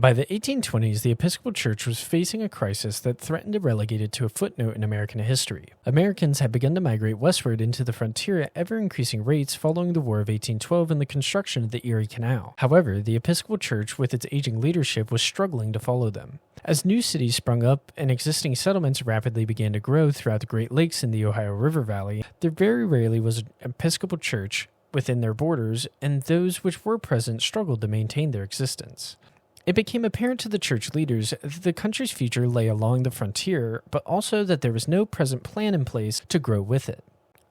By the 1820s, the Episcopal Church was facing a crisis that threatened to relegate it to a footnote in American history. Americans had begun to migrate westward into the frontier at ever-increasing rates following the War of 1812 and the construction of the Erie Canal. However, the Episcopal Church, with its aging leadership, was struggling to follow them. As new cities sprung up and existing settlements rapidly began to grow throughout the Great Lakes and the Ohio River Valley, there very rarely was an Episcopal Church within their borders, and those which were present struggled to maintain their existence. It became apparent to the church leaders that the country's future lay along the frontier, but also that there was no present plan in place to grow with it.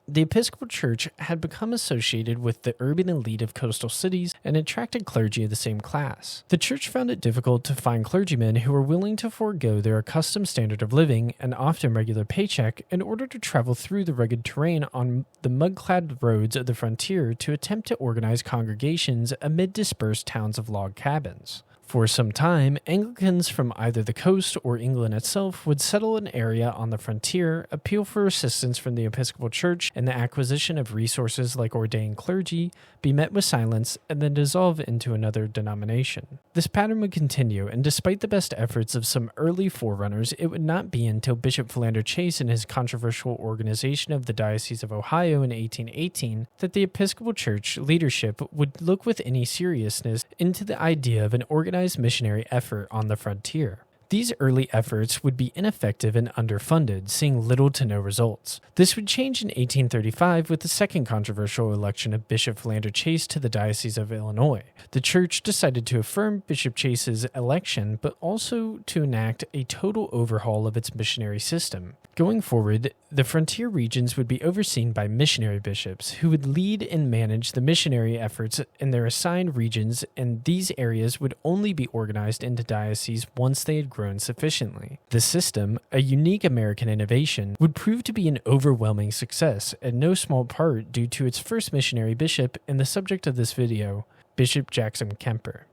The Episcopal Church had become associated with the urban elite of coastal cities and attracted clergy of the same class. The church found it difficult to find clergymen who were willing to forego their accustomed standard of living and often regular paycheck in order to travel through the rugged terrain on the mud-clad roads of the frontier to attempt to organize congregations amid dispersed towns of log cabins. For some time, Anglicans from either the coast or England itself would settle an area on the frontier, appeal for assistance from the Episcopal Church and the acquisition of resources like ordained clergy, be met with silence, and then dissolve into another denomination. This pattern would continue, and despite the best efforts of some early forerunners, it would not be until Bishop Philander Chase and his controversial organization of the Diocese of Ohio in 1818 that the Episcopal Church leadership would look with any seriousness into the idea of an organized missionary effort on the frontier. These early efforts would be ineffective and underfunded, seeing little to no results. This would change in 1835 with the second controversial election of Bishop Philander Chase to the Diocese of Illinois. The church decided to affirm Bishop Chase's election, but also to enact a total overhaul of its missionary system. Going forward, the frontier regions would be overseen by missionary bishops who would lead and manage the missionary efforts in their assigned regions, and these areas would only be organized into dioceses once they had grown sufficiently. The system, a unique American innovation, would prove to be an overwhelming success, in no small part due to its first missionary bishop and the subject of this video, Bishop Jackson Kemper.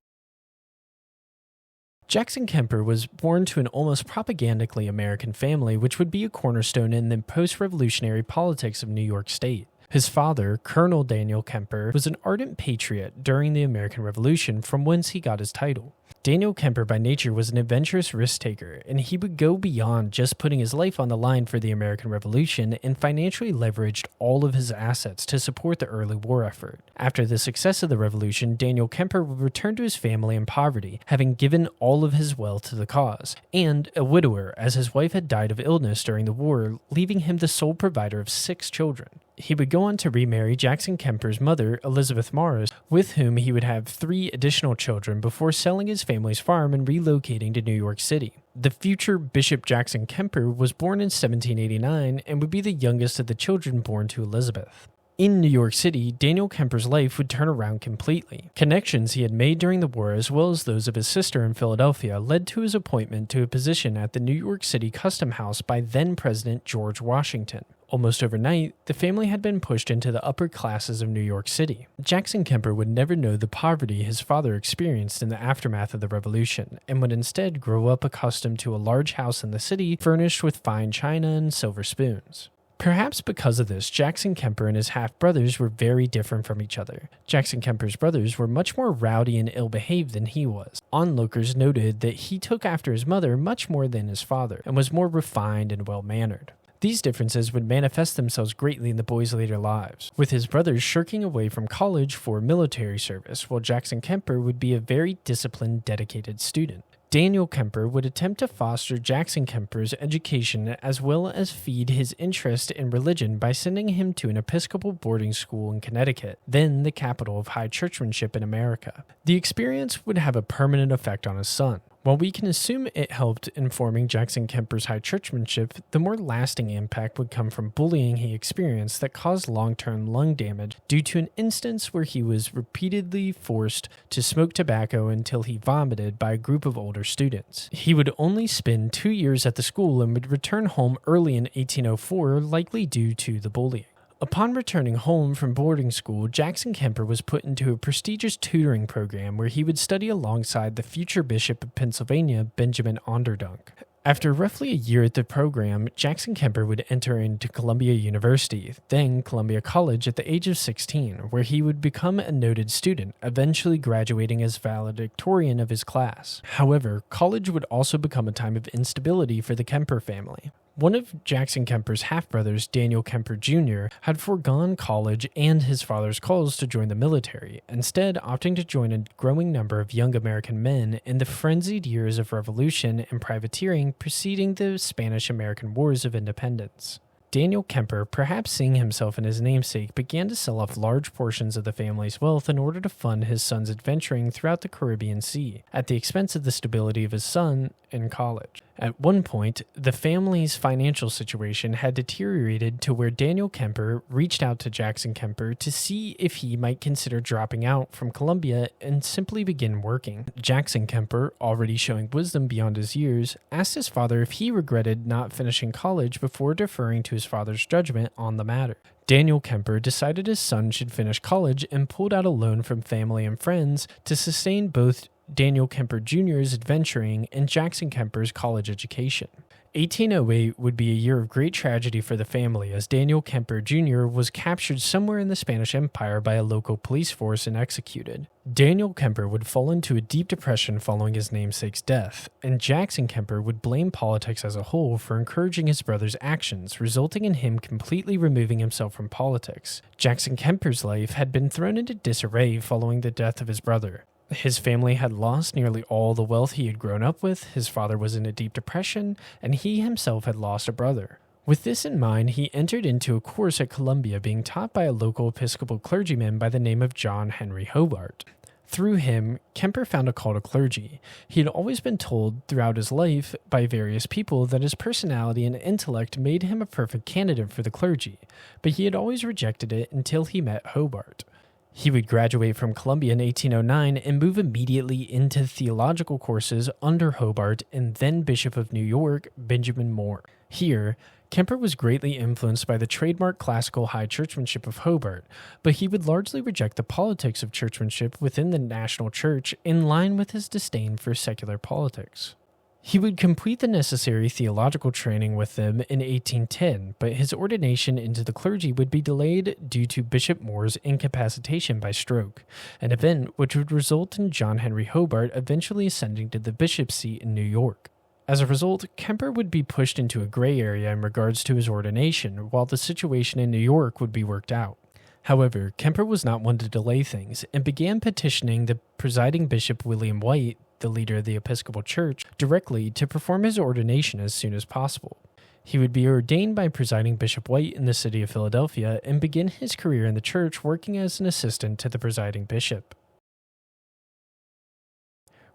Jackson Kemper was born to an almost propagandically American family, which would be a cornerstone in the post-revolutionary politics of New York State. His father, Colonel Daniel Kemper, was an ardent patriot during the American Revolution, from whence he got his title. Daniel Kemper by nature was an adventurous risk-taker, and he would go beyond just putting his life on the line for the American Revolution and financially leveraged all of his assets to support the early war effort. After the success of the revolution, Daniel Kemper would return to his family in poverty, having given all of his wealth to the cause, and a widower as his wife had died of illness during the war, leaving him the sole provider of 6 children. He would go on to remarry Jackson Kemper's mother, Elizabeth Morris, with whom he would have 3 additional children before selling his family's farm and relocating to New York City. The future Bishop Jackson Kemper was born in 1789 and would be the youngest of the children born to Elizabeth. In New York City, Daniel Kemper's life would turn around completely. Connections he had made during the war, as well as those of his sister in Philadelphia, led to his appointment to a position at the New York City Custom House by then-President George Washington. Almost overnight, the family had been pushed into the upper classes of New York City. Jackson Kemper would never know the poverty his father experienced in the aftermath of the Revolution, and would instead grow up accustomed to a large house in the city furnished with fine china and silver spoons. Perhaps because of this, Jackson Kemper and his half-brothers were very different from each other. Jackson Kemper's brothers were much more rowdy and ill-behaved than he was. Onlookers noted that he took after his mother much more than his father, and was more refined and well-mannered. These differences would manifest themselves greatly in the boys' later lives, with his brothers shirking away from college for military service, while Jackson Kemper would be a very disciplined, dedicated student. Daniel Kemper would attempt to foster Jackson Kemper's education as well as feed his interest in religion by sending him to an Episcopal boarding school in Connecticut, then the capital of high churchmanship in America. The experience would have a permanent effect on his son. While we can assume it helped in forming Jackson Kemper's high churchmanship, the more lasting impact would come from bullying he experienced that caused long-term lung damage due to an instance where he was repeatedly forced to smoke tobacco until he vomited by a group of older students. He would only spend 2 years at the school and would return home early in 1804, likely due to the bullying. Upon returning home from boarding school, Jackson Kemper was put into a prestigious tutoring program where he would study alongside the future Bishop of Pennsylvania, Benjamin Onderdonk. After roughly a year at the program, Jackson Kemper would enter into Columbia University, then Columbia College at the age of 16, where he would become a noted student, eventually graduating as valedictorian of his class. However, college would also become a time of instability for the Kemper family. One of Jackson Kemper's half-brothers, Daniel Kemper Jr., had foregone college and his father's calls to join the military, instead opting to join a growing number of young American men in the frenzied years of revolution and privateering preceding the Spanish-American Wars of Independence. Daniel Kemper, perhaps seeing himself in his namesake, began to sell off large portions of the family's wealth in order to fund his son's adventuring throughout the Caribbean Sea, at the expense of the stability of his son in college. At one point, the family's financial situation had deteriorated to where Daniel Kemper reached out to Jackson Kemper to see if he might consider dropping out from Columbia and simply begin working. Jackson Kemper, already showing wisdom beyond his years, asked his father if he regretted not finishing college before deferring to his father's judgment on the matter. Daniel Kemper decided his son should finish college and pulled out a loan from family and friends to sustain both Daniel Kemper Jr.'s adventuring and Jackson Kemper's college education. 1808 would be a year of great tragedy for the family as Daniel Kemper Jr. was captured somewhere in the Spanish Empire by a local police force and executed. Daniel Kemper would fall into a deep depression following his namesake's death, and Jackson Kemper would blame politics as a whole for encouraging his brother's actions, resulting in him completely removing himself from politics. Jackson Kemper's life had been thrown into disarray following the death of his brother. His family had lost nearly all the wealth he had grown up with, his father was in a deep depression, and he himself had lost a brother. With this in mind, he entered into a course at Columbia being taught by a local Episcopal clergyman by the name of John Henry Hobart. Through him, Kemper found a call to clergy. He had always been told throughout his life by various people that his personality and intellect made him a perfect candidate for the clergy, but he had always rejected it until he met Hobart. He would graduate from Columbia in 1809 and move immediately into theological courses under Hobart and then Bishop of New York, Benjamin Moore. Here, Kemper was greatly influenced by the trademark classical high churchmanship of Hobart, but he would largely reject the politics of churchmanship within the national church in line with his disdain for secular politics. He would complete the necessary theological training with them in 1810, but his ordination into the clergy would be delayed due to Bishop Moore's incapacitation by stroke, an event which would result in John Henry Hobart eventually ascending to the bishop's seat in New York. As a result, Kemper would be pushed into a gray area in regards to his ordination, while the situation in New York would be worked out. However, Kemper was not one to delay things, and began petitioning the presiding Bishop William White, the leader of the Episcopal Church, directly to perform his ordination as soon as possible. He would be ordained by presiding Bishop White in the city of Philadelphia and begin his career in the church working as an assistant to the presiding bishop.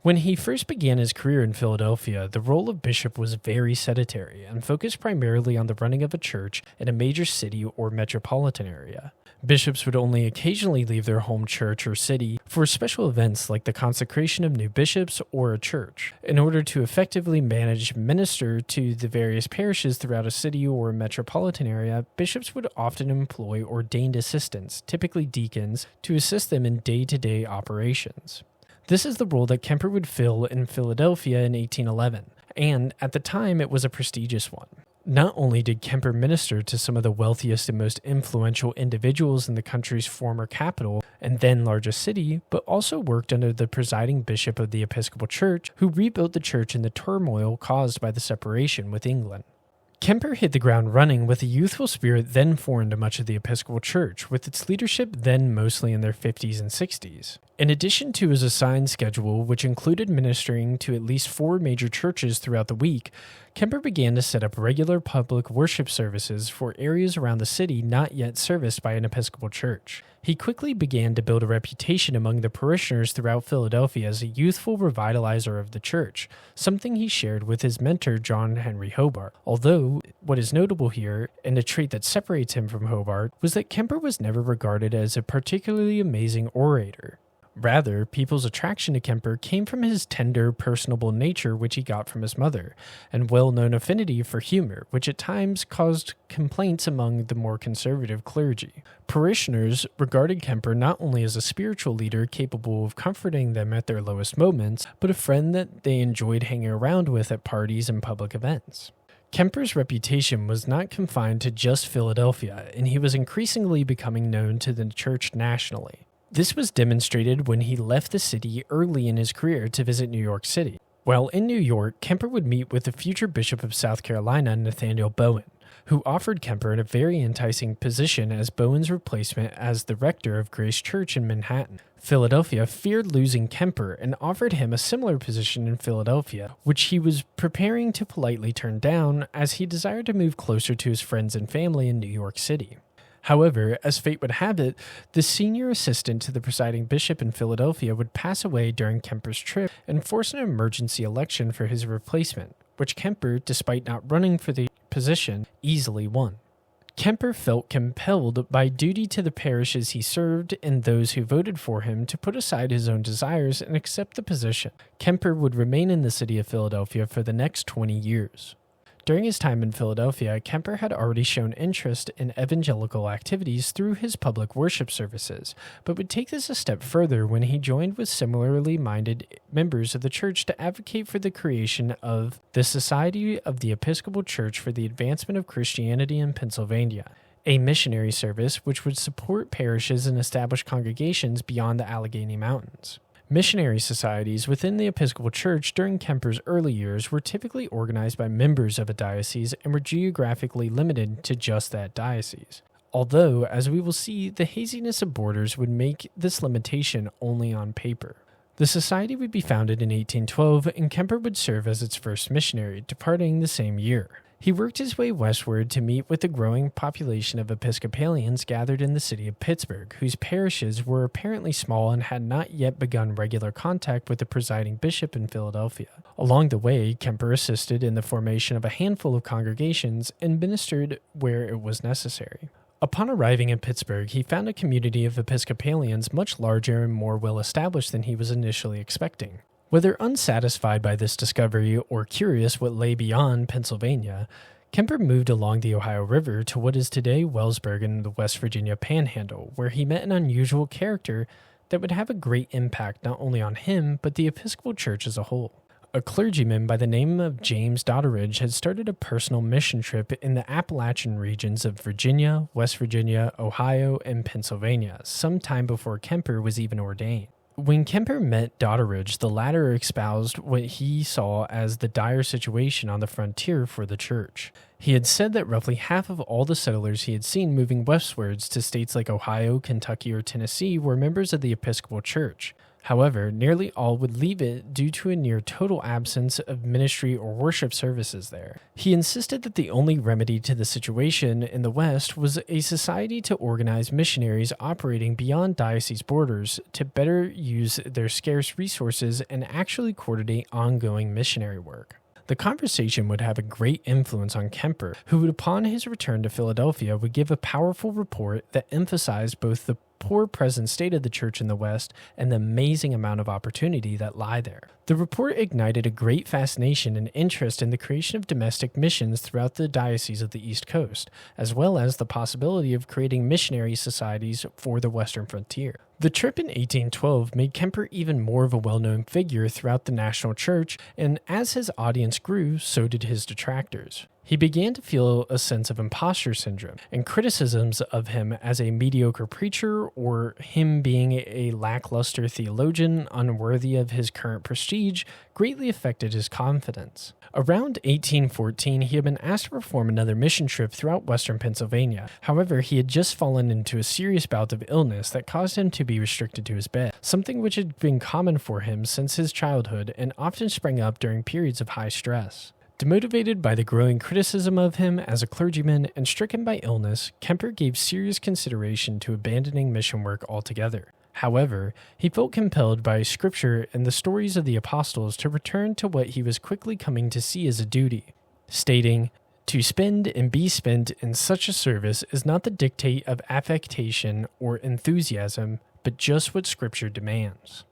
When he first began his career in Philadelphia, the role of bishop was very sedentary and focused primarily on the running of a church in a major city or metropolitan area. Bishops would only occasionally leave their home church or city for special events like the consecration of new bishops or a church. In order to effectively minister to the various parishes throughout a city or a metropolitan area, bishops would often employ ordained assistants, typically deacons, to assist them in day-to-day operations. This is the role that Kemper would fill in Philadelphia in 1811, and at the time it was a prestigious one. Not only did Kemper minister to some of the wealthiest and most influential individuals in the country's former capital and then largest city, but also worked under the presiding bishop of the Episcopal Church, who rebuilt the church in the turmoil caused by the separation with England. Kemper hit the ground running with a youthful spirit then foreign to much of the Episcopal Church, with its leadership then mostly in their 50s and 60s. In addition to his assigned schedule, which included ministering to at least 4 major churches throughout the week, Kemper began to set up regular public worship services for areas around the city not yet serviced by an Episcopal church. He quickly began to build a reputation among the parishioners throughout Philadelphia as a youthful revitalizer of the church, something he shared with his mentor John Henry Hobart. Although, what is notable here, and a trait that separates him from Hobart, was that Kemper was never regarded as a particularly amazing orator. Rather, people's attraction to Kemper came from his tender, personable nature which he got from his mother, and well-known affinity for humor, which at times caused complaints among the more conservative clergy. Parishioners regarded Kemper not only as a spiritual leader capable of comforting them at their lowest moments, but a friend that they enjoyed hanging around with at parties and public events. Kemper's reputation was not confined to just Philadelphia, and he was increasingly becoming known to the church nationally. This was demonstrated when he left the city early in his career to visit New York City. While in New York, Kemper would meet with the future Bishop of South Carolina, Nathaniel Bowen, who offered Kemper a very enticing position as Bowen's replacement as the rector of Grace Church in Manhattan. Philadelphia feared losing Kemper and offered him a similar position in Philadelphia, which he was preparing to politely turn down as he desired to move closer to his friends and family in New York City. However, as fate would have it, the senior assistant to the presiding bishop in Philadelphia would pass away during Kemper's trip and force an emergency election for his replacement, which Kemper, despite not running for the position, easily won. Kemper felt compelled by duty to the parishes he served and those who voted for him to put aside his own desires and accept the position. Kemper would remain in the city of Philadelphia for the next 20 years. During his time in Philadelphia, Kemper had already shown interest in evangelical activities through his public worship services, but would take this a step further when he joined with similarly minded members of the church to advocate for the creation of the Society of the Episcopal Church for the Advancement of Christianity in Pennsylvania, a missionary service which would support parishes and establish congregations beyond the Allegheny Mountains. Missionary societies within the Episcopal Church during Kemper's early years were typically organized by members of a diocese and were geographically limited to just that diocese. Although, as we will see, the haziness of borders would make this limitation only on paper. The society would be founded in 1812, and Kemper would serve as its first missionary, departing the same year. He worked his way westward to meet with the growing population of Episcopalians gathered in the city of Pittsburgh, whose parishes were apparently small and had not yet begun regular contact with the presiding bishop in Philadelphia. Along the way, Kemper assisted in the formation of a handful of congregations and ministered where it was necessary. Upon arriving in Pittsburgh, he found a community of Episcopalians much larger and more well-established than he was initially expecting. Whether unsatisfied by this discovery or curious what lay beyond Pennsylvania, Kemper moved along the Ohio River to what is today Wellsburg in the West Virginia Panhandle, where he met an unusual character that would have a great impact not only on him, but the Episcopal Church as a whole. A clergyman by the name of James Dodderidge had started a personal mission trip in the Appalachian regions of Virginia, West Virginia, Ohio, and Pennsylvania, some time before Kemper was even ordained. When Kemper met Dodderidge, the latter espoused what he saw as the dire situation on the frontier for the church. He had said that roughly half of all the settlers he had seen moving westwards to states like Ohio, Kentucky, or Tennessee were members of the Episcopal Church. However, nearly all would leave it due to a near total absence of ministry or worship services there. He insisted that the only remedy to the situation in the West was a society to organize missionaries operating beyond diocese borders to better use their scarce resources and actually coordinate ongoing missionary work. The conversation would have a great influence on Kemper, who, upon his return to Philadelphia, would give a powerful report that emphasized both the poor present state of the church in the West and the amazing amount of opportunity that lie there. The report ignited a great fascination and interest in the creation of domestic missions throughout the diocese of the East Coast, as well as the possibility of creating missionary societies for the western frontier. The trip in 1812 made Kemper even more of a well-known figure throughout the national church, and as his audience grew, so did his detractors. He began to feel a sense of imposter syndrome, and criticisms of him as a mediocre preacher or him being a lackluster theologian unworthy of his current prestige greatly affected his confidence. Around 1814, he had been asked to perform another mission trip throughout western Pennsylvania. However, he had just fallen into a serious bout of illness that caused him to be restricted to his bed, something which had been common for him since his childhood and often sprang up during periods of high stress. Demotivated by the growing criticism of him as a clergyman and stricken by illness, Kemper gave serious consideration to abandoning mission work altogether. However, he felt compelled by Scripture and the stories of the apostles to return to what he was quickly coming to see as a duty, stating, "To spend and be spent in such a service is not the dictate of affectation or enthusiasm, but just what Scripture demands.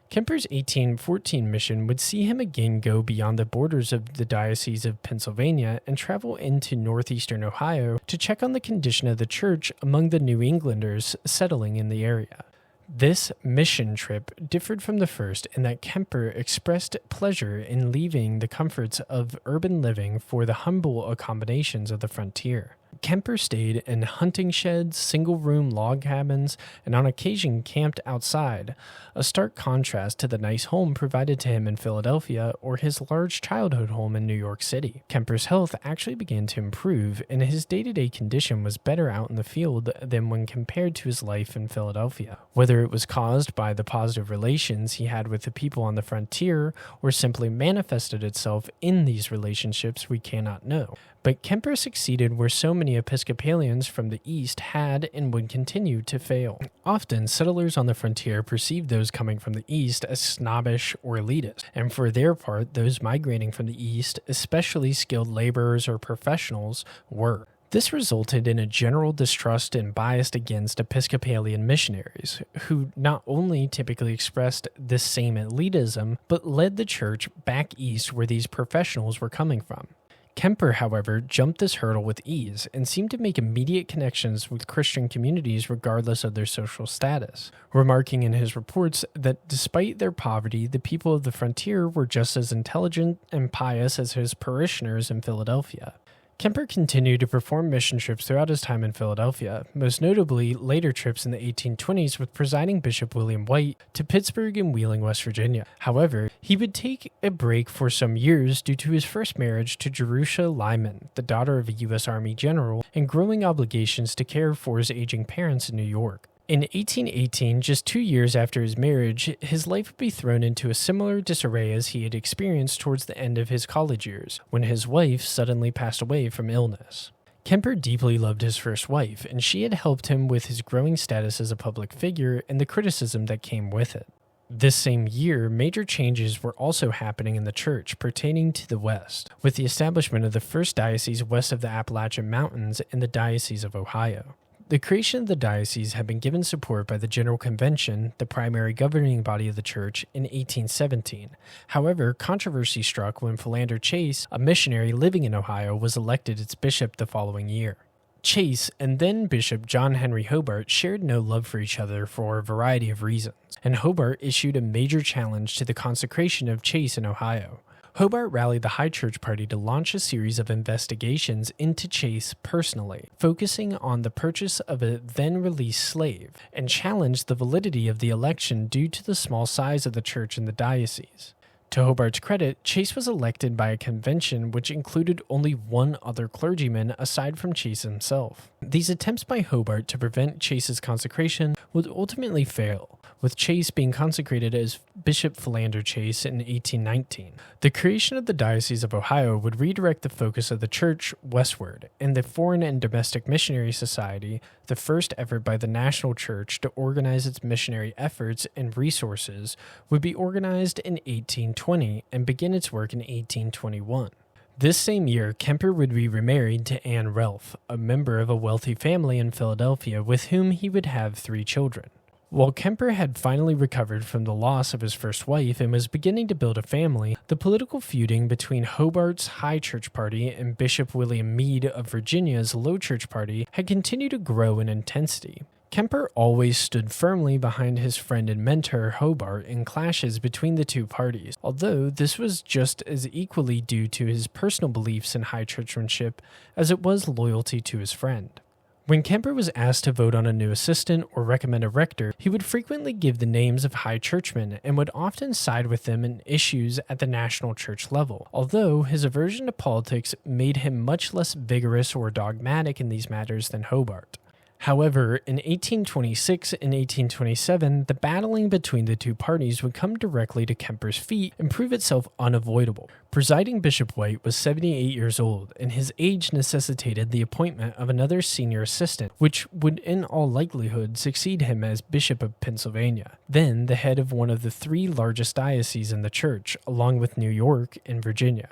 Kemper's 1814 mission would see him again go beyond the borders of the Diocese of Pennsylvania and travel into northeastern Ohio to check on the condition of the church among the New Englanders settling in the area. This mission trip differed from the first in that Kemper expressed pleasure in leaving the comforts of urban living for the humble accommodations of the frontier. Kemper stayed in hunting sheds, single-room log cabins, and on occasion camped outside, a stark contrast to the nice home provided to him in Philadelphia or his large childhood home in New York City. Kemper's health actually began to improve, and his day-to-day condition was better out in the field than when compared to his life in Philadelphia. Whether it was caused by the positive relations he had with the people on the frontier or simply manifested itself in these relationships, we cannot know. But Kemper succeeded where so many Episcopalians from the East had and would continue to fail. Often, settlers on the frontier perceived those coming from the East as snobbish or elitist, and for their part, those migrating from the East, especially skilled laborers or professionals, were. This resulted in a general distrust and bias against Episcopalian missionaries, who not only typically expressed this same elitism, but led the church back east where these professionals were coming from. Kemper, however, jumped this hurdle with ease and seemed to make immediate connections with Christian communities regardless of their social status, remarking in his reports that despite their poverty, the people of the frontier were just as intelligent and pious as his parishioners in Philadelphia. Kemper continued to perform mission trips throughout his time in Philadelphia, most notably later trips in the 1820s with presiding Bishop William White to Pittsburgh and Wheeling, West Virginia. However, he would take a break for some years due to his first marriage to Jerusha Lyman, the daughter of a U.S. Army general, and growing obligations to care for his aging parents in New York. In 1818, just 2 years after his marriage, his life would be thrown into a similar disarray as he had experienced towards the end of his college years, when his wife suddenly passed away from illness. Kemper deeply loved his first wife, and she had helped him with his growing status as a public figure and the criticism that came with it. This same year, major changes were also happening in the church pertaining to the West, with the establishment of the first diocese west of the Appalachian Mountains in the Diocese of Ohio. The creation of the diocese had been given support by the General Convention, the primary governing body of the church, in 1817. However, controversy struck when Philander Chase, a missionary living in Ohio, was elected its bishop the following year. Chase and then Bishop John Henry Hobart shared no love for each other for a variety of reasons, and Hobart issued a major challenge to the consecration of Chase in Ohio. Hobart rallied the High Church Party to launch a series of investigations into Chase personally, focusing on the purchase of a then-released slave, and challenged the validity of the election due to the small size of the church in the diocese. To Hobart's credit, Chase was elected by a convention which included only one other clergyman aside from Chase himself. These attempts by Hobart to prevent Chase's consecration would ultimately fail, with Chase being consecrated as Bishop Philander Chase in 1819. The creation of the Diocese of Ohio would redirect the focus of the church westward, and the Foreign and Domestic Missionary Society, the first effort by the national church to organize its missionary efforts and resources, would be organized in 1820 and begin its work in 1821. This same year, Kemper would be remarried to Anne Relf, a member of a wealthy family in Philadelphia with whom he would have 3 children. While Kemper had finally recovered from the loss of his first wife and was beginning to build a family, the political feuding between Hobart's High Church Party and Bishop William Meade of Virginia's Low Church Party had continued to grow in intensity. Kemper always stood firmly behind his friend and mentor Hobart in clashes between the two parties, although this was just as equally due to his personal beliefs in high churchmanship as it was loyalty to his friend. When Kemper was asked to vote on a new assistant or recommend a rector, he would frequently give the names of high churchmen and would often side with them in issues at the national church level, although his aversion to politics made him much less vigorous or dogmatic in these matters than Hobart. However, in 1826 and 1827, the battling between the two parties would come directly to Kemper's feet and prove itself unavoidable. Presiding Bishop White was 78 years old, and his age necessitated the appointment of another senior assistant, which would in all likelihood succeed him as Bishop of Pennsylvania, then the head of one of the 3 largest dioceses in the church, along with New York and Virginia.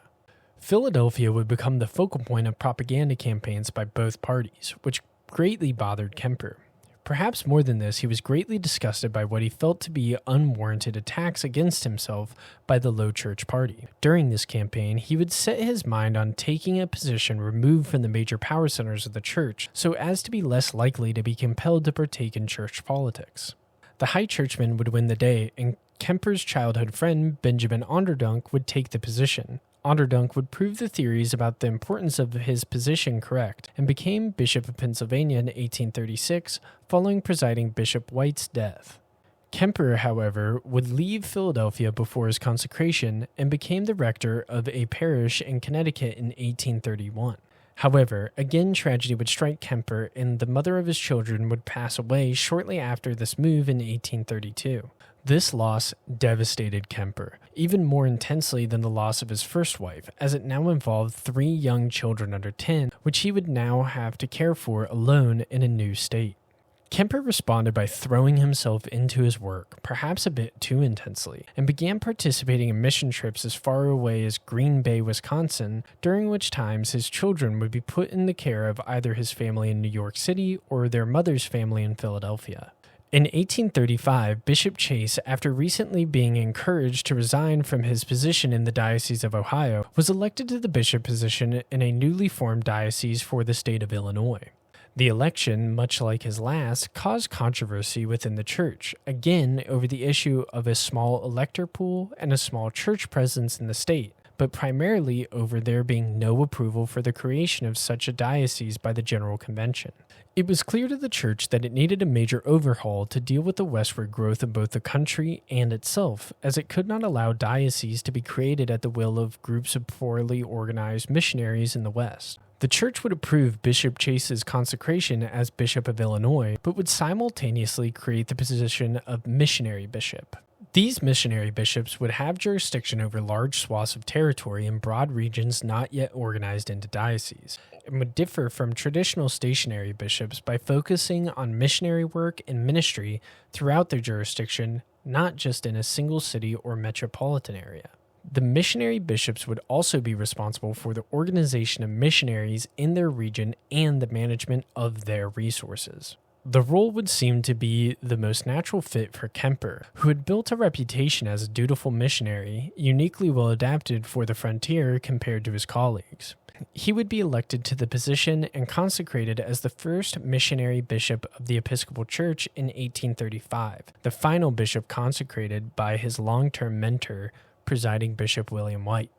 Philadelphia would become the focal point of propaganda campaigns by both parties, which greatly bothered Kemper. Perhaps more than this, he was greatly disgusted by what he felt to be unwarranted attacks against himself by the Low Church Party. During this campaign, he would set his mind on taking a position removed from the major power centers of the church so as to be less likely to be compelled to partake in church politics. The High Churchman would win the day, and Kemper's childhood friend, Benjamin Onderdonk, would take the position. Onderdonk would prove the theories about the importance of his position correct, and became Bishop of Pennsylvania in 1836, following presiding Bishop White's death. Kemper, however, would leave Philadelphia before his consecration and became the rector of a parish in Connecticut in 1831. However, again tragedy would strike Kemper, and the mother of his children would pass away shortly after this move in 1832. This loss devastated Kemper, even more intensely than the loss of his first wife, as it now involved 3 young children under 10, which he would now have to care for alone in a new state. Kemper responded by throwing himself into his work, perhaps a bit too intensely, and began participating in mission trips as far away as Green Bay, Wisconsin, during which times his children would be put in the care of either his family in New York City or their mother's family in Philadelphia. In 1835, Bishop Chase, after recently being encouraged to resign from his position in the Diocese of Ohio, was elected to the bishop position in a newly formed diocese for the state of Illinois. The election, much like his last, caused controversy within the church, again over the issue of a small elector pool and a small church presence in the state, but primarily over there being no approval for the creation of such a diocese by the General Convention. It was clear to the church that it needed a major overhaul to deal with the westward growth of both the country and itself, as it could not allow dioceses to be created at the will of groups of poorly organized missionaries in the West. The church would approve Bishop Chase's consecration as Bishop of Illinois, but would simultaneously create the position of missionary bishop. These missionary bishops would have jurisdiction over large swaths of territory in broad regions not yet organized into dioceses, and would differ from traditional stationary bishops by focusing on missionary work and ministry throughout their jurisdiction, not just in a single city or metropolitan area. The missionary bishops would also be responsible for the organization of missionaries in their region and the management of their resources. The role would seem to be the most natural fit for Kemper, who had built a reputation as a dutiful missionary, uniquely well adapted for the frontier compared to his colleagues. He would be elected to the position and consecrated as the first missionary bishop of the Episcopal Church in 1835, the final bishop consecrated by his long-term mentor, presiding Bishop William White.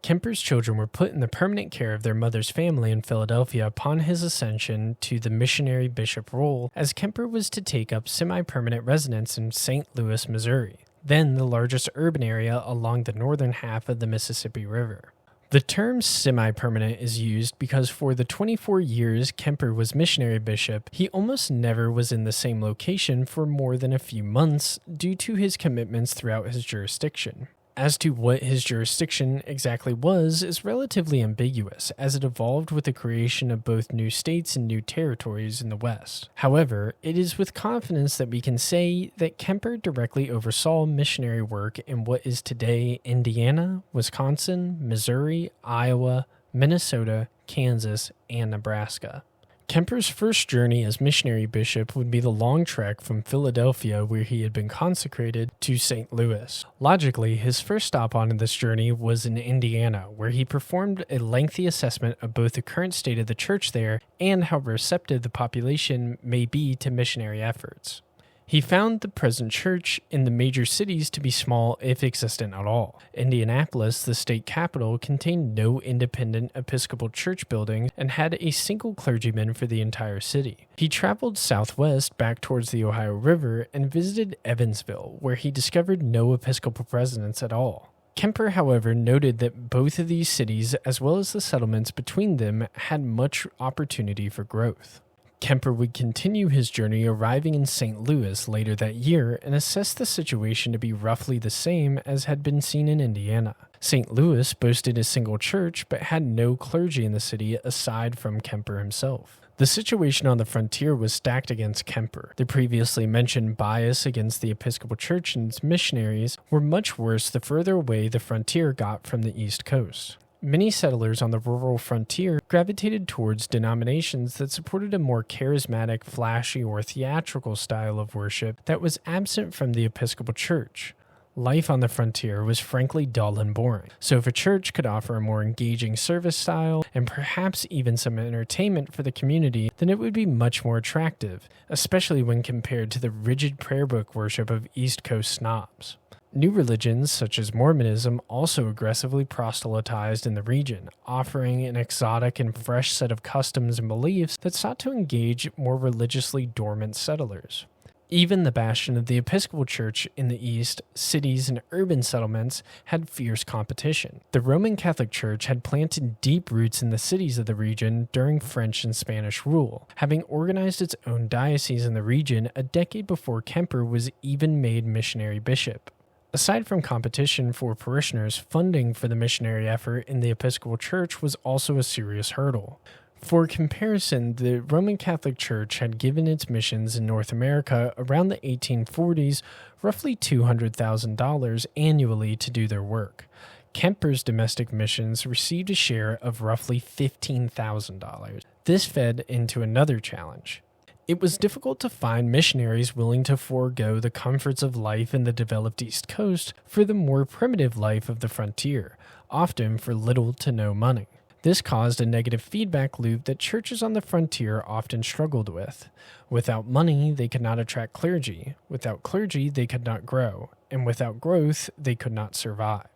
Kemper's children were put in the permanent care of their mother's family in Philadelphia upon his ascension to the missionary bishop role, as Kemper was to take up semi-permanent residence in St. Louis, Missouri, then the largest urban area along the northern half of the Mississippi River. The term semi-permanent is used because for the 24 years Kemper was missionary bishop, he almost never was in the same location for more than a few months due to his commitments throughout his jurisdiction. As to what his jurisdiction exactly was is relatively ambiguous, as it evolved with the creation of both new states and new territories in the West. However, it is with confidence that we can say that Kemper directly oversaw missionary work in what is today Indiana, Wisconsin, Missouri, Iowa, Minnesota, Kansas, and Nebraska. Kemper's first journey as missionary bishop would be the long trek from Philadelphia, where he had been consecrated, to St. Louis. Logically, his first stop on this journey was in Indiana, where he performed a lengthy assessment of both the current state of the church there and how receptive the population may be to missionary efforts. He found the present church in the major cities to be small, if existent at all. Indianapolis, the state capital, contained no independent Episcopal church building and had a single clergyman for the entire city. He traveled southwest back towards the Ohio River and visited Evansville, where he discovered no Episcopal residence at all. Kemper, however, noted that both of these cities, as well as the settlements between them, had much opportunity for growth. Kemper would continue his journey, arriving in St. Louis later that year, and assessed the situation to be roughly the same as had been seen in Indiana. St. Louis boasted a single church, but had no clergy in the city aside from Kemper himself. The situation on the frontier was stacked against Kemper. The previously mentioned bias against the Episcopal Church and its missionaries were much worse the further away the frontier got from the East Coast. Many settlers on the rural frontier gravitated towards denominations that supported a more charismatic, flashy, or theatrical style of worship that was absent from the Episcopal Church. Life on the frontier was frankly dull and boring, so if a church could offer a more engaging service style and perhaps even some entertainment for the community, then it would be much more attractive, especially when compared to the rigid prayer book worship of East Coast snobs. New religions, such as Mormonism, also aggressively proselytized in the region, offering an exotic and fresh set of customs and beliefs that sought to engage more religiously dormant settlers. Even the bastion of the Episcopal Church in the East, cities and urban settlements, had fierce competition. The Roman Catholic Church had planted deep roots in the cities of the region during French and Spanish rule, having organized its own diocese in the region a decade before Kemper was even made missionary bishop. Aside from competition for parishioners, funding for the missionary effort in the Episcopal Church was also a serious hurdle. For comparison, the Roman Catholic Church had given its missions in North America around the 1840s roughly $200,000 annually to do their work. Kemper's domestic missions received a share of roughly $15,000. This fed into another challenge. It was difficult to find missionaries willing to forego the comforts of life in the developed East Coast for the more primitive life of the frontier, often for little to no money. This caused a negative feedback loop that churches on the frontier often struggled with. Without money, they could not attract clergy. Without clergy, they could not grow. And without growth, they could not survive.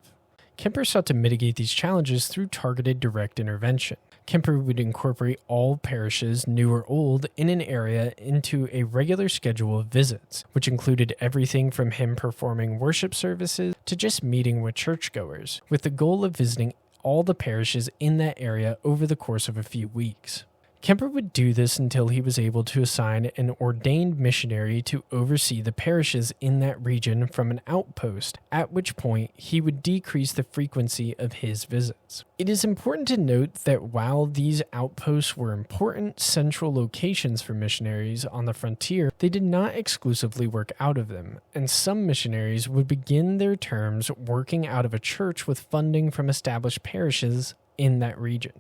Kemper sought to mitigate these challenges through targeted direct intervention. Kemper would incorporate all parishes, new or old, in an area into a regular schedule of visits, which included everything from him performing worship services to just meeting with churchgoers, with the goal of visiting all the parishes in that area over the course of a few weeks. Kemper would do this until he was able to assign an ordained missionary to oversee the parishes in that region from an outpost, at which point he would decrease the frequency of his visits. It is important to note that while these outposts were important central locations for missionaries on the frontier, they did not exclusively work out of them, and some missionaries would begin their terms working out of a church with funding from established parishes in that region.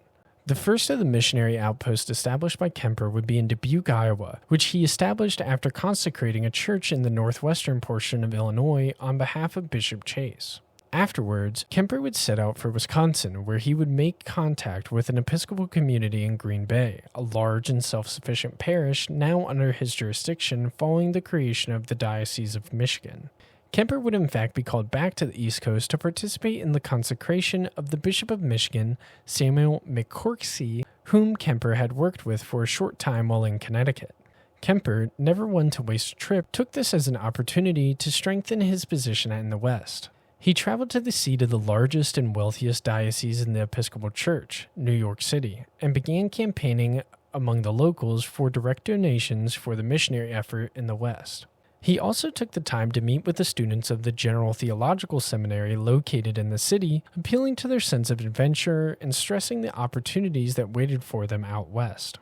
The first of the missionary outposts established by Kemper would be in Dubuque, Iowa, which he established after consecrating a church in the northwestern portion of Illinois on behalf of Bishop Chase. Afterwards, Kemper would set out for Wisconsin, where he would make contact with an Episcopal community in Green Bay, a large and self-sufficient parish now under his jurisdiction following the creation of the Diocese of Michigan. Kemper would in fact be called back to the East Coast to participate in the consecration of the Bishop of Michigan, Samuel McCorksey, whom Kemper had worked with for a short time while in Connecticut. Kemper, never one to waste a trip, took this as an opportunity to strengthen his position in the West. He traveled to the seat of the largest and wealthiest diocese in the Episcopal Church, New York City, and began campaigning among the locals for direct donations for the missionary effort in the West. He also took the time to meet with the students of the General Theological Seminary located in the city, appealing to their sense of adventure and stressing the opportunities that waited for them out west.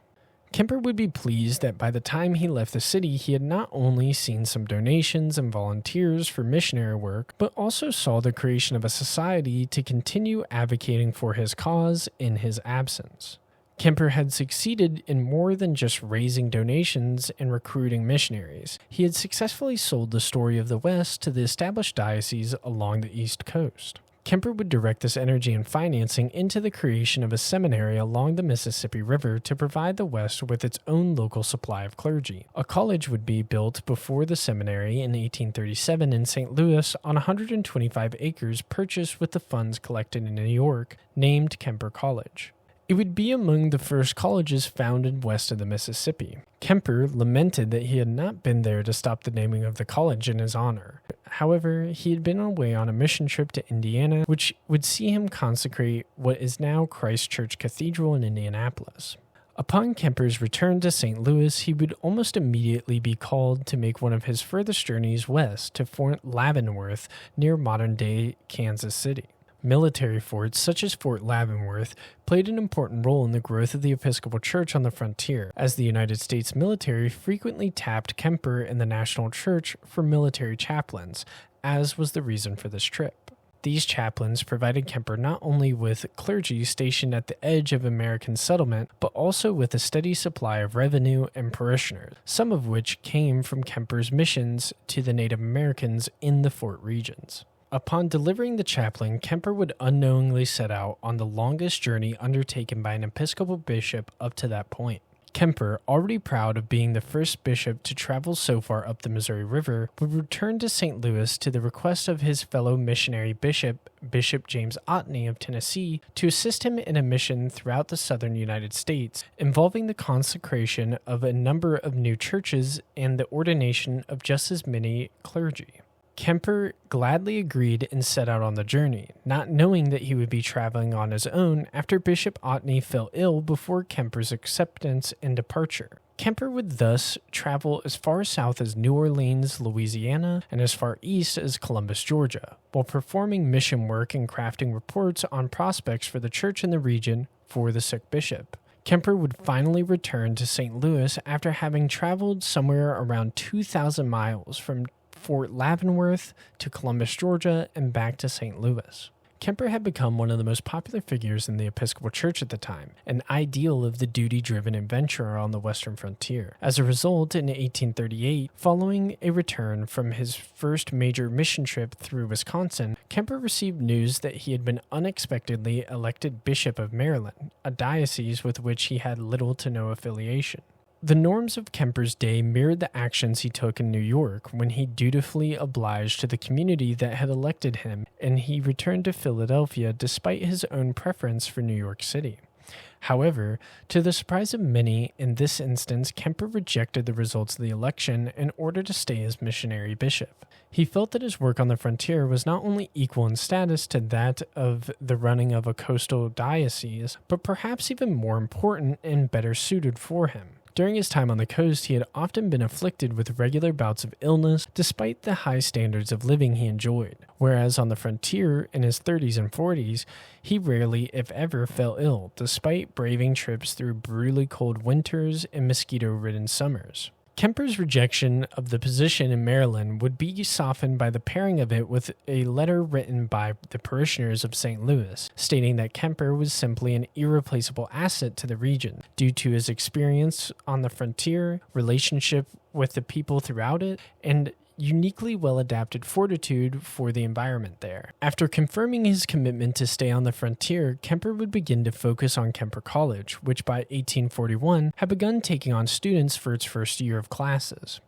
Kemper would be pleased that by the time he left the city, he had not only seen some donations and volunteers for missionary work, but also saw the creation of a society to continue advocating for his cause in his absence. Kemper had succeeded in more than just raising donations and recruiting missionaries. He had successfully sold the story of the West to the established dioceses along the East Coast. Kemper would direct this energy and financing into the creation of a seminary along the Mississippi River to provide the West with its own local supply of clergy. A college would be built before the seminary in 1837 in St. Louis on 125 acres purchased with the funds collected in New York, named Kemper College. It would be among the first colleges founded west of the Mississippi. Kemper lamented that he had not been there to stop the naming of the college in his honor. However, he had been away on a mission trip to Indiana, which would see him consecrate what is now Christ Church Cathedral in Indianapolis. Upon Kemper's return to St. Louis, he would almost immediately be called to make one of his furthest journeys west to Fort Leavenworth near modern-day Kansas City. Military forts such as Fort Leavenworth played an important role in the growth of the Episcopal Church on the frontier, as the United States military frequently tapped Kemper and the National Church for military chaplains, as was the reason for this trip. These chaplains provided Kemper not only with clergy stationed at the edge of American settlement, but also with a steady supply of revenue and parishioners, some of which came from Kemper's missions to the Native Americans in the fort regions. Upon delivering the chaplain, Kemper would unknowingly set out on the longest journey undertaken by an Episcopal bishop up to that point. Kemper, already proud of being the first bishop to travel so far up the Missouri River, would return to St. Louis to the request of his fellow missionary bishop, Bishop James Otney of Tennessee, to assist him in a mission throughout the southern United States, involving the consecration of a number of new churches and the ordination of just as many clergy. Kemper gladly agreed and set out on the journey, not knowing that he would be traveling on his own after Bishop Otney fell ill before Kemper's acceptance and departure. Kemper would thus travel as far south as New Orleans, Louisiana, and as far east as Columbus, Georgia, while performing mission work and crafting reports on prospects for the church in the region for the sick bishop. Kemper would finally return to St. Louis after having traveled somewhere around 2,000 miles from Fort Leavenworth to Columbus, Georgia, and back to St. Louis. Kemper had become one of the most popular figures in the Episcopal Church at the time, an ideal of the duty-driven adventurer on the western frontier. As a result, in 1838, following a return from his first major mission trip through Wisconsin, Kemper received news that he had been unexpectedly elected Bishop of Maryland, a diocese with which he had little to no affiliation. The norms of Kemper's day mirrored the actions he took in New York when he dutifully obliged to the community that had elected him, and he returned to Philadelphia despite his own preference for New York City. However, to the surprise of many, in this instance, Kemper rejected the results of the election in order to stay as missionary bishop. He felt that his work on the frontier was not only equal in status to that of the running of a coastal diocese, but perhaps even more important and better suited for him. During his time on the coast, he had often been afflicted with regular bouts of illness despite the high standards of living he enjoyed, whereas on the frontier, in his 30s and 40s, he rarely, if ever, fell ill, despite braving trips through brutally cold winters and mosquito-ridden summers. Kemper's rejection of the position in Maryland would be softened by the pairing of it with a letter written by the parishioners of St. Louis, stating that Kemper was simply an irreplaceable asset to the region due to his experience on the frontier, relationship with the people throughout it, and uniquely well-adapted fortitude for the environment there. After confirming his commitment to stay on the frontier, Kemper would begin to focus on Kemper College, which by 1841 had begun taking on students for its first year of classes.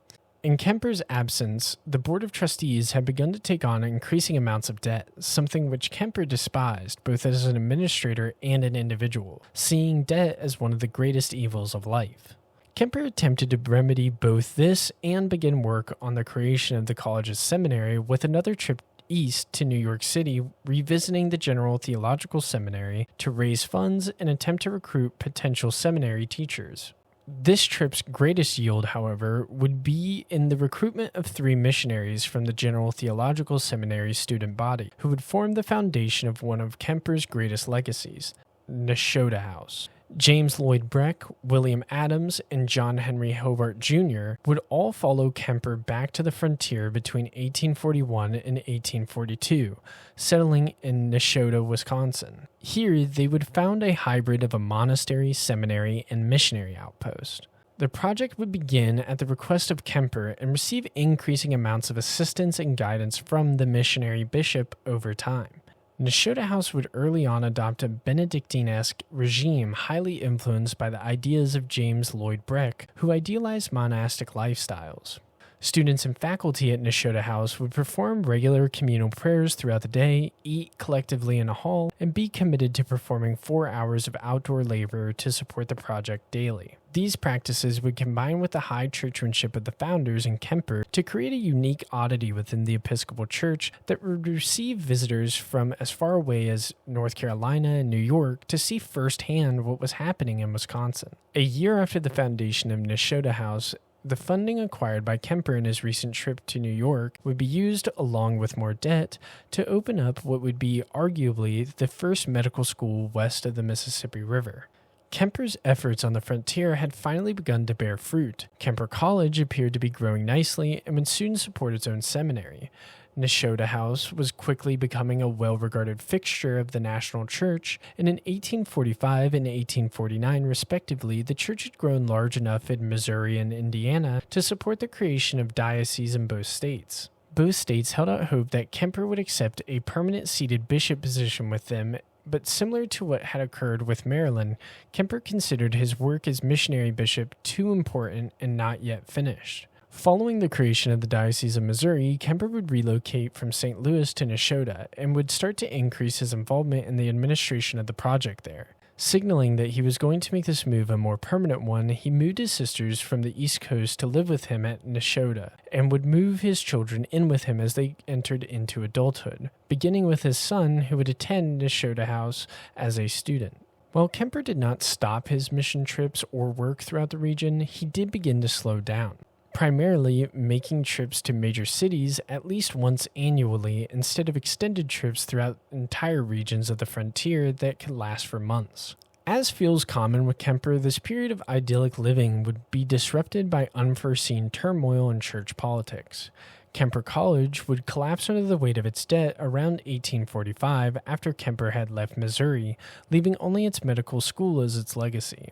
In Kemper's absence, the Board of Trustees had begun to take on increasing amounts of debt, something which Kemper despised both as an administrator and an individual, seeing debt as one of the greatest evils of life. Kemper attempted to remedy both this and begin work on the creation of the college's seminary with another trip east to New York City, revisiting the General Theological Seminary to raise funds and attempt to recruit potential seminary teachers. This trip's greatest yield, however, would be in the recruitment of 3 missionaries from the General Theological Seminary's student body, who would form the foundation of one of Kemper's greatest legacies, Nashotah House. James Lloyd Breck, William Adams, and John Henry Hobart Jr. would all follow Kemper back to the frontier between 1841 and 1842, settling in Nashotah, Wisconsin. Here, they would found a hybrid of a monastery, seminary, and missionary outpost. The project would begin at the request of Kemper and receive increasing amounts of assistance and guidance from the missionary bishop over time. Nashotah House would early on adopt a Benedictine-esque regime highly influenced by the ideas of James Lloyd Breck, who idealized monastic lifestyles. Students and faculty at Nashotah House would perform regular communal prayers throughout the day, eat collectively in a hall, and be committed to performing 4 hours of outdoor labor to support the project daily. These practices would combine with the high churchmanship of the founders and Kemper to create a unique oddity within the Episcopal Church that would receive visitors from as far away as North Carolina and New York to see firsthand what was happening in Wisconsin. A year after the foundation of Nashotah House, the funding acquired by Kemper in his recent trip to New York would be used, along with more debt, to open up what would be arguably the first medical school west of the Mississippi River. Kemper's efforts on the frontier had finally begun to bear fruit. Kemper College appeared to be growing nicely and would soon support its own seminary. Nashotah House was quickly becoming a well-regarded fixture of the national church, and in 1845 and 1849 respectively, the church had grown large enough in Missouri and Indiana to support the creation of dioceses in both states. Both states held out hope that Kemper would accept a permanent seated bishop position with them, but similar to what had occurred with Maryland, Kemper considered his work as missionary bishop too important and not yet finished. Following the creation of the Diocese of Missouri, Kemper would relocate from St. Louis to Nashotah and would start to increase his involvement in the administration of the project there. Signaling that he was going to make this move a more permanent one, he moved his sisters from the East Coast to live with him at Nashotah and would move his children in with him as they entered into adulthood, beginning with his son, who would attend Nashotah House as a student. While Kemper did not stop his mission trips or work throughout the region, he did begin to slow down, primarily making trips to major cities at least once annually instead of extended trips throughout entire regions of the frontier that could last for months. As feels common with Kemper, this period of idyllic living would be disrupted by unforeseen turmoil in church politics. Kemper College would collapse under the weight of its debt around 1845 after Kemper had left Missouri, leaving only its medical school as its legacy.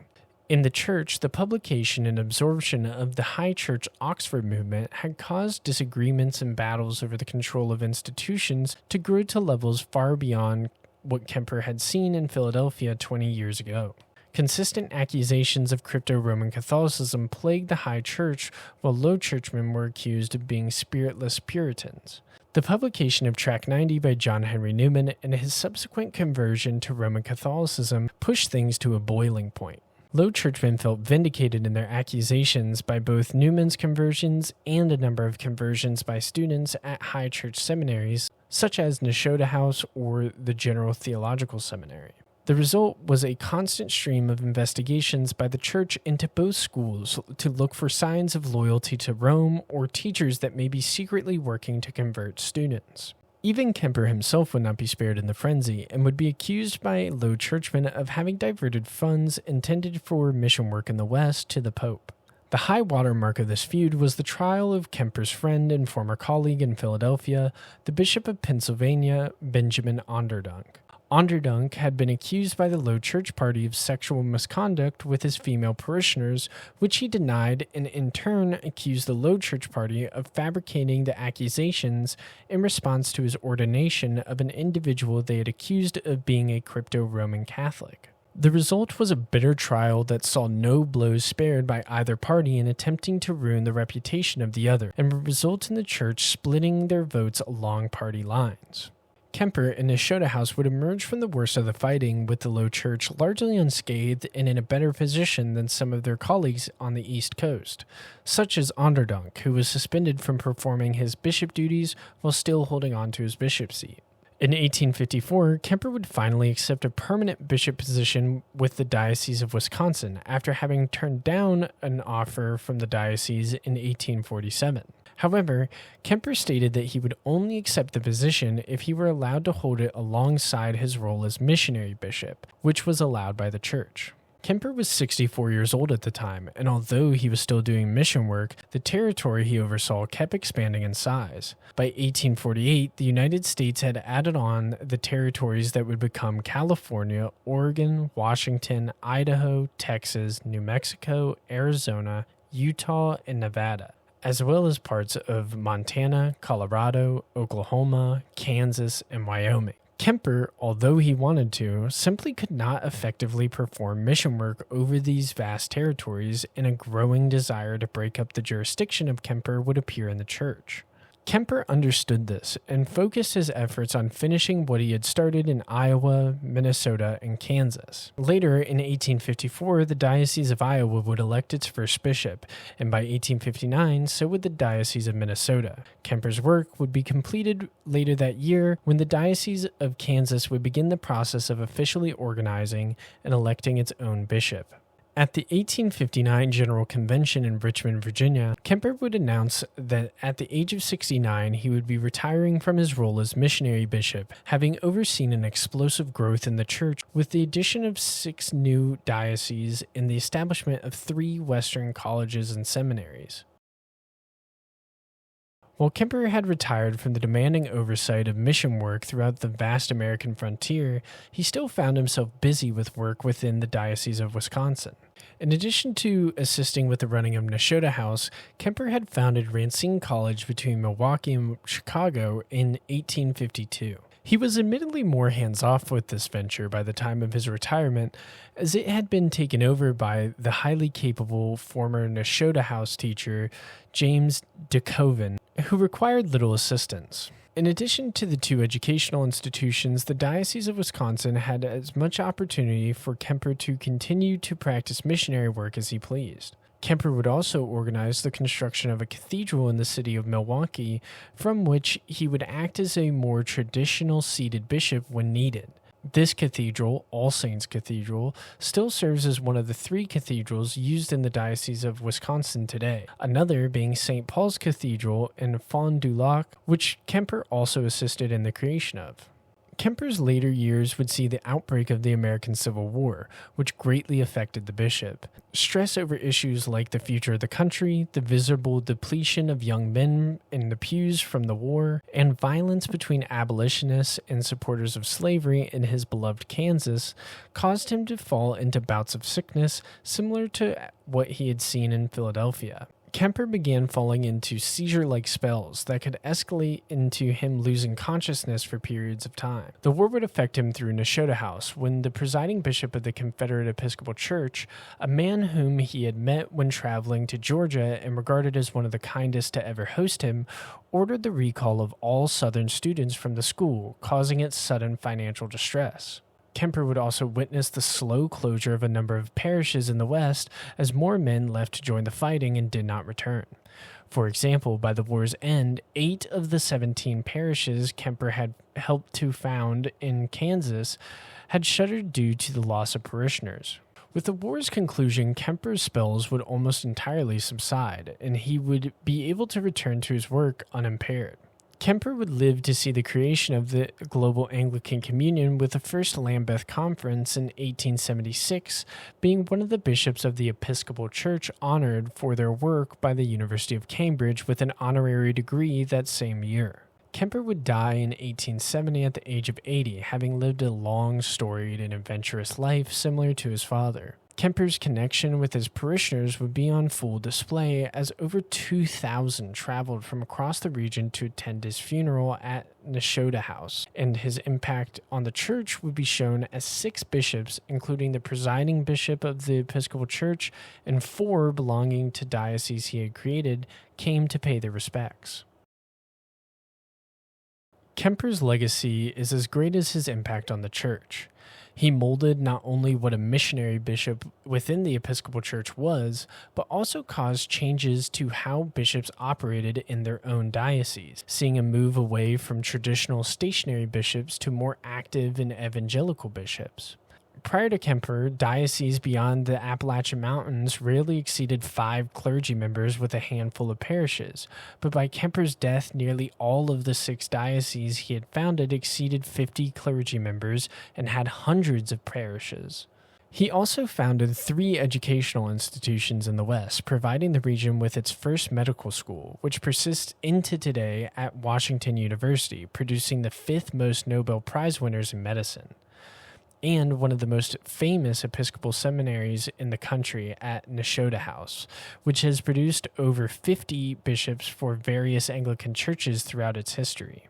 In the church, the publication and absorption of the High Church Oxford movement had caused disagreements and battles over the control of institutions to grow to levels far beyond what Kemper had seen in Philadelphia 20 years ago. Consistent accusations of crypto-Roman Catholicism plagued the High Church, while Low Churchmen were accused of being spiritless Puritans. The publication of Tract 90 by John Henry Newman and his subsequent conversion to Roman Catholicism pushed things to a boiling point. Low Churchmen felt vindicated in their accusations by both Newman's conversions and a number of conversions by students at high church seminaries, such as Nashotah House or the General Theological Seminary. The result was a constant stream of investigations by the church into both schools to look for signs of loyalty to Rome or teachers that may be secretly working to convert students. Even Kemper himself would not be spared in the frenzy and would be accused by Low Churchmen of having diverted funds intended for mission work in the West to the Pope. The high watermark of this feud was the trial of Kemper's friend and former colleague in Philadelphia, the Bishop of Pennsylvania, Benjamin Onderdonk. Onderdonk had been accused by the Low Church Party of sexual misconduct with his female parishioners, which he denied and in turn accused the Low Church Party of fabricating the accusations in response to his ordination of an individual they had accused of being a crypto-Roman Catholic. The result was a bitter trial that saw no blows spared by either party in attempting to ruin the reputation of the other, and would result in the church splitting their votes along party lines. Kemper and Nashotah House would emerge from the worst of the fighting with the Low Church largely unscathed and in a better position than some of their colleagues on the East Coast, such as Onderdonk, who was suspended from performing his bishop duties while still holding on to his bishop seat. In 1854, Kemper would finally accept a permanent bishop position with the Diocese of Wisconsin after having turned down an offer from the diocese in 1847. However, Kemper stated that he would only accept the position if he were allowed to hold it alongside his role as missionary bishop, which was allowed by the church. Kemper was 64 years old at the time, and although he was still doing mission work, the territory he oversaw kept expanding in size. By 1848, the United States had added on the territories that would become California, Oregon, Washington, Idaho, Texas, New Mexico, Arizona, Utah, and Nevada, as well as parts of Montana, Colorado, Oklahoma, Kansas, and Wyoming. Kemper, although he wanted to, simply could not effectively perform mission work over these vast territories, and a growing desire to break up the jurisdiction of Kemper would appear in the church. Kemper understood this and focused his efforts on finishing what he had started in Iowa, Minnesota, and Kansas. Later, in 1854, the Diocese of Iowa would elect its first bishop, and by 1859, so would the Diocese of Minnesota. Kemper's work would be completed later that year when the Diocese of Kansas would begin the process of officially organizing and electing its own bishop. At the 1859 General Convention in Richmond, Virginia, Kemper would announce that at the age of 69 he would be retiring from his role as missionary bishop, having overseen an explosive growth in the church with the addition of 6 new dioceses and the establishment of 3 Western colleges and seminaries. While Kemper had retired from the demanding oversight of mission work throughout the vast American frontier, he still found himself busy with work within the Diocese of Wisconsin. In addition to assisting with the running of Nashotah House, Kemper had founded Racine College between Milwaukee and Chicago in 1852. He was admittedly more hands-off with this venture by the time of his retirement, as it had been taken over by the highly capable former Nashotah House teacher, James DeCoven, who required little assistance. In addition to the two educational institutions, the Diocese of Wisconsin had as much opportunity for Kemper to continue to practice missionary work as he pleased. Kemper would also organize the construction of a cathedral in the city of Milwaukee, from which he would act as a more traditional seated bishop when needed. This cathedral, All Saints Cathedral, still serves as one of the three cathedrals used in the Diocese of Wisconsin today, another being St. Paul's Cathedral in Fond du Lac, which Kemper also assisted in the creation of. Kemper's later years would see the outbreak of the American Civil War, which greatly affected the bishop. Stress over issues like the future of the country, the visible depletion of young men in the pews from the war, and violence between abolitionists and supporters of slavery in his beloved Kansas caused him to fall into bouts of sickness similar to what he had seen in Philadelphia. Kemper began falling into seizure-like spells that could escalate into him losing consciousness for periods of time. The war would affect him through Nashotah House, when the presiding bishop of the Confederate Episcopal Church, a man whom he had met when traveling to Georgia and regarded as one of the kindest to ever host him, ordered the recall of all Southern students from the school, causing its sudden financial distress. Kemper would also witness the slow closure of a number of parishes in the West as more men left to join the fighting and did not return. For example, by the war's end, 8 of the 17 parishes Kemper had helped to found in Kansas had shuttered due to the loss of parishioners. With the war's conclusion, Kemper's spells would almost entirely subside, and he would be able to return to his work unimpaired. Kemper would live to see the creation of the Global Anglican Communion, with the First Lambeth Conference in 1876 being one of the bishops of the Episcopal Church honored for their work by the University of Cambridge with an honorary degree that same year. Kemper would die in 1870 at the age of 80, having lived a long, storied, and adventurous life similar to his father. Kemper's connection with his parishioners would be on full display, as over 2,000 traveled from across the region to attend his funeral at Nashotah House, and his impact on the church would be shown as 6 bishops, including the presiding bishop of the Episcopal Church and 4 belonging to dioceses he had created, came to pay their respects. Kemper's legacy is as great as his impact on the church. He molded not only what a missionary bishop within the Episcopal Church was, but also caused changes to how bishops operated in their own diocese, seeing a move away from traditional stationary bishops to more active and evangelical bishops. Prior to Kemper, dioceses beyond the Appalachian Mountains rarely exceeded 5 clergy members with a handful of parishes, but by Kemper's death, nearly all of the 6 dioceses he had founded exceeded 50 clergy members and had hundreds of parishes. He also founded 3 educational institutions in the West, providing the region with its first medical school, which persists into today at Washington University, producing the 5th most Nobel Prize winners in medicine, and one of the most famous Episcopal seminaries in the country at Nashotah House, which has produced over 50 bishops for various Anglican churches throughout its history.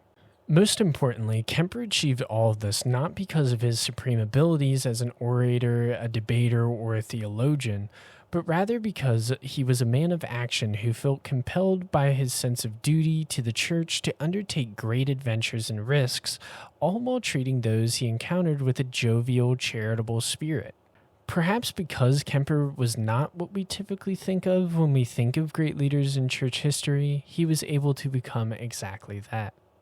Most importantly, Kemper achieved all of this not because of his supreme abilities as an orator, a debater, or a theologian, but rather because he was a man of action who felt compelled by his sense of duty to the church to undertake great adventures and risks, all while treating those he encountered with a jovial, charitable spirit. Perhaps because Kemper was not what we typically think of when we think of great leaders in church history, he was able to become exactly that.